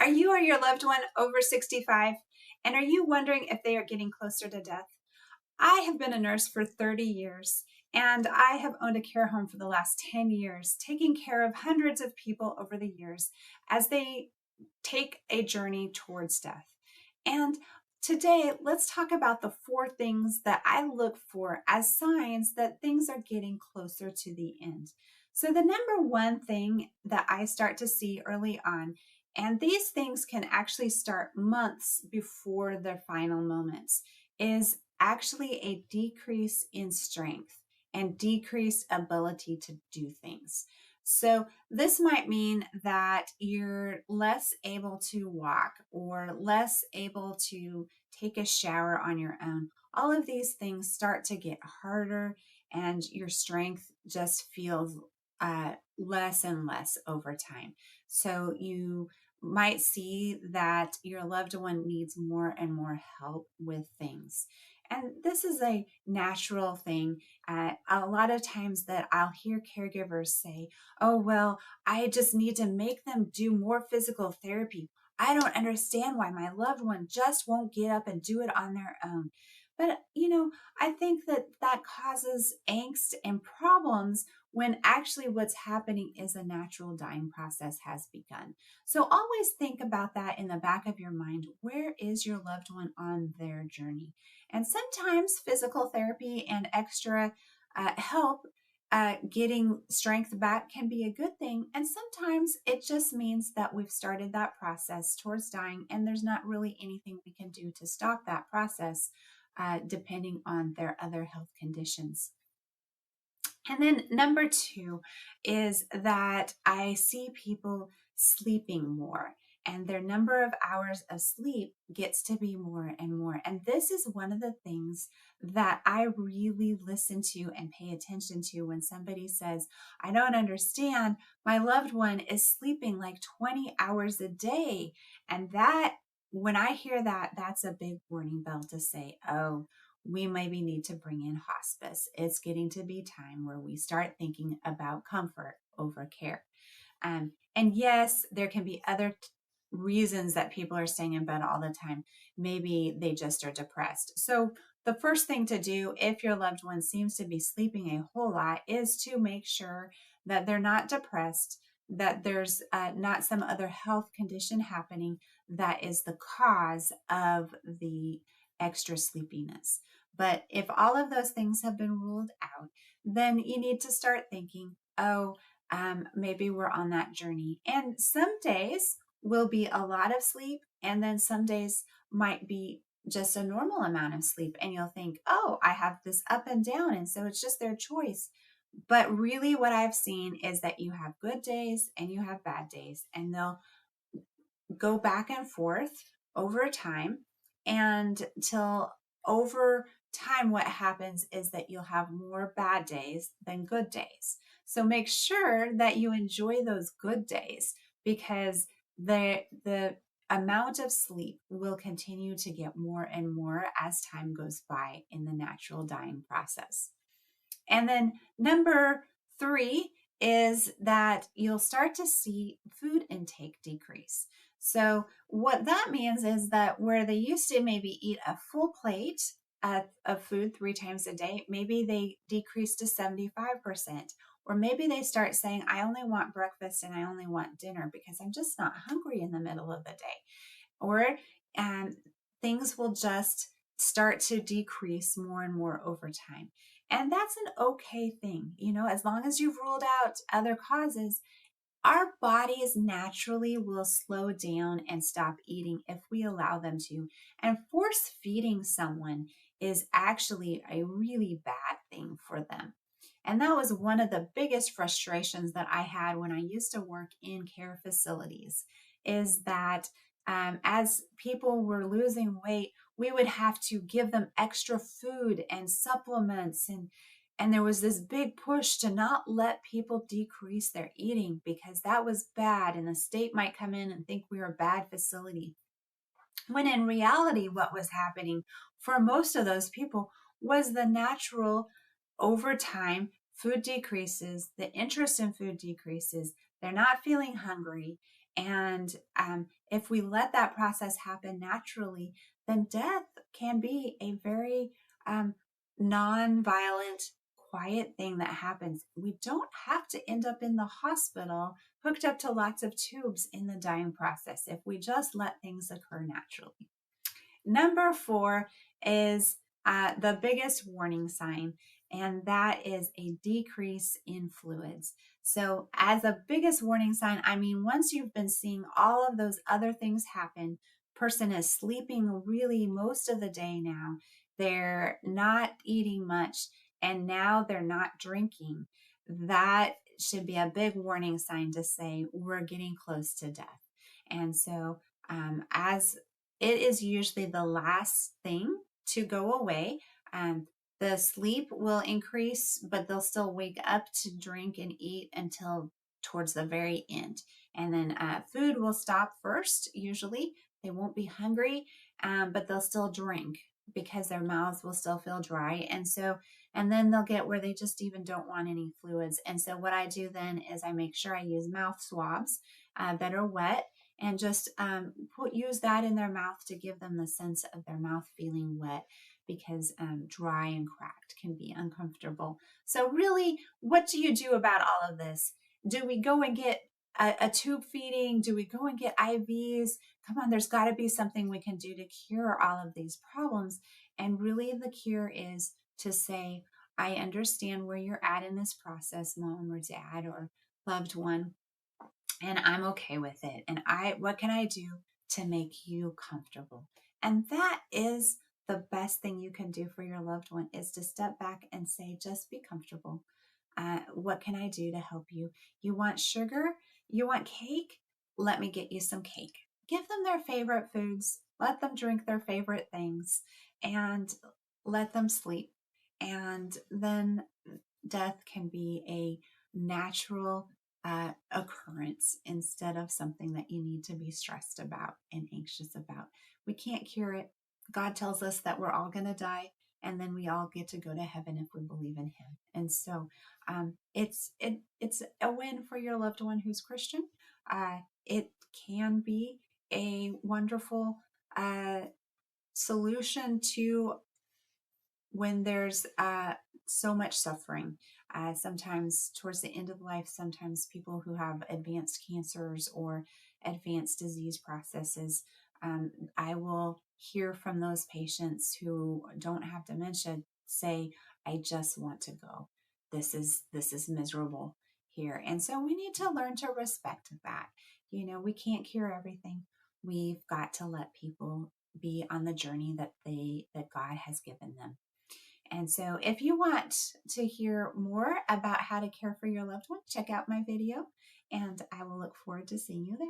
Are you or your loved one over 65? And are you wondering if they are getting closer to death? I have been a nurse for 30 years, and I have owned a care home for the last 10 years, taking care of hundreds of people over the years as they take a journey towards death. And today, let's talk about the 4 things that I look for as signs that things are getting closer to the end. So, the number one thing that I start to see early on, and these things can actually start months before their final moments, is actually a decrease in strength and decreased ability to do things. So, this might mean that you're less able to walk or less able to take a shower on your own. All of these things start to get harder, and your strength just feels less and less over time. So, you might see that your loved one needs more and more help with things. And this is a natural thing. A lot of times that I'll hear caregivers say, oh, well, I just need to make them do more physical therapy. I don't understand why my loved one just won't get up and do it on their own. But, I think that that causes angst and problems when actually what's happening is a natural dying process has begun. So always think about that in the back of your mind. Where is your loved one on their journey? And sometimes physical therapy and extra help getting strength back can be a good thing. And sometimes it just means that we've started that process towards dying, and there's not really anything we can do to stop that process, depending on their other health conditions. And then number 2 is that I see people sleeping more, and their number of hours of sleep gets to be more and more. And this is one of the things that I really listen to and pay attention to when somebody says, I don't understand, my loved one is sleeping like 20 hours a day. And that, when I hear that, that's a big warning bell to say, oh, we maybe need to bring in hospice. It's getting to be time where we start thinking about comfort over care. And yes, there can be other reasons that people are staying in bed all the time. Maybe they just are depressed. So the first thing to do if your loved one seems to be sleeping a whole lot is to make sure that they're not depressed, that there's not some other health condition happening that is the cause of the extra sleepiness. But if all of those things have been ruled out, then you need to start thinking, oh, maybe we're on that journey. And some days will be a lot of sleep, and then some days might be just a normal amount of sleep. And you'll think, oh, I have this up and down. And so it's just their choice. But really, what I've seen is that you have good days and you have bad days, and they'll go back and forth over time, and till over time what happens is that you'll have more bad days than good days. So make sure that you enjoy those good days, because the amount of sleep will continue to get more and more as time goes by in the natural dying process. And then number 3 is that you'll start to see food intake decrease. So what that means is that where they used to maybe eat a full plate of food 3 times a day, maybe they decrease to 75%. Or maybe they start saying, I only want breakfast and I only want dinner because I'm just not hungry in the middle of the day. Or um, things will just start to decrease more and more over time. And that's an okay thing. As long as you've ruled out other causes, our bodies naturally will slow down and stop eating if we allow them to. And force feeding someone is actually a really bad thing for them. And that was one of the biggest frustrations that I had when I used to work in care facilities, is that as people were losing weight, we would have to give them extra food and supplements, and there was this big push to not let people decrease their eating because that was bad, and the state might come in and think we were a bad facility. When in reality, what was happening for most of those people was the natural, over time, food decreases, the interest in food decreases, they're not feeling hungry, And if we let that process happen naturally, then death can be a very non-violent, quiet thing that happens. We don't have to end up in the hospital hooked up to lots of tubes in the dying process if we just let things occur naturally. Number 4 is the biggest warning sign, and that is a decrease in fluids. So, as a biggest warning sign, I mean, once you've been seeing all of those other things happen, person is sleeping really most of the day now, they're not eating much, and now they're not drinking. That should be a big warning sign to say we're getting close to death. And so, as it is usually the last thing to go away. The sleep will increase, but they'll still wake up to drink and eat until towards the very end. And then food will stop first, usually. They won't be hungry, but they'll still drink because their mouths will still feel dry. And then they'll get where they just even don't want any fluids. And so what I do then is I make sure I use mouth swabs that are wet and just use that in their mouth to give them the sense of their mouth feeling wet, because dry and cracked can be uncomfortable. So really, what do you do about all of this? Do we go and get a tube feeding? Do we go and get IVs? Come on, there's got to be something we can do to cure all of these problems. And really the cure is to say, I understand where you're at in this process, mom or dad or loved one, and I'm okay with it. And what can I do to make you comfortable? And that is the best thing you can do for your loved one, is to step back and say, just be comfortable. What can I do to help you? You want sugar? You want cake? Let me get you some cake. Give them their favorite foods. Let them drink their favorite things and let them sleep. And then death can be a natural occurrence instead of something that you need to be stressed about and anxious about. We can't cure it. God tells us that we're all going to die, and then we all get to go to heaven if we believe in Him. And so it's a win for your loved one who's Christian. It can be a wonderful solution to when there's so much suffering. Sometimes towards the end of life, sometimes people who have advanced cancers or advanced disease processes, I will hear from those patients who don't have dementia say, I just want to go. This is miserable here. And so we need to learn to respect that. You know, we can't cure everything. We've got to let people be on the journey that God has given them. And so if you want to hear more about how to care for your loved one, check out my video, and I will look forward to seeing you there.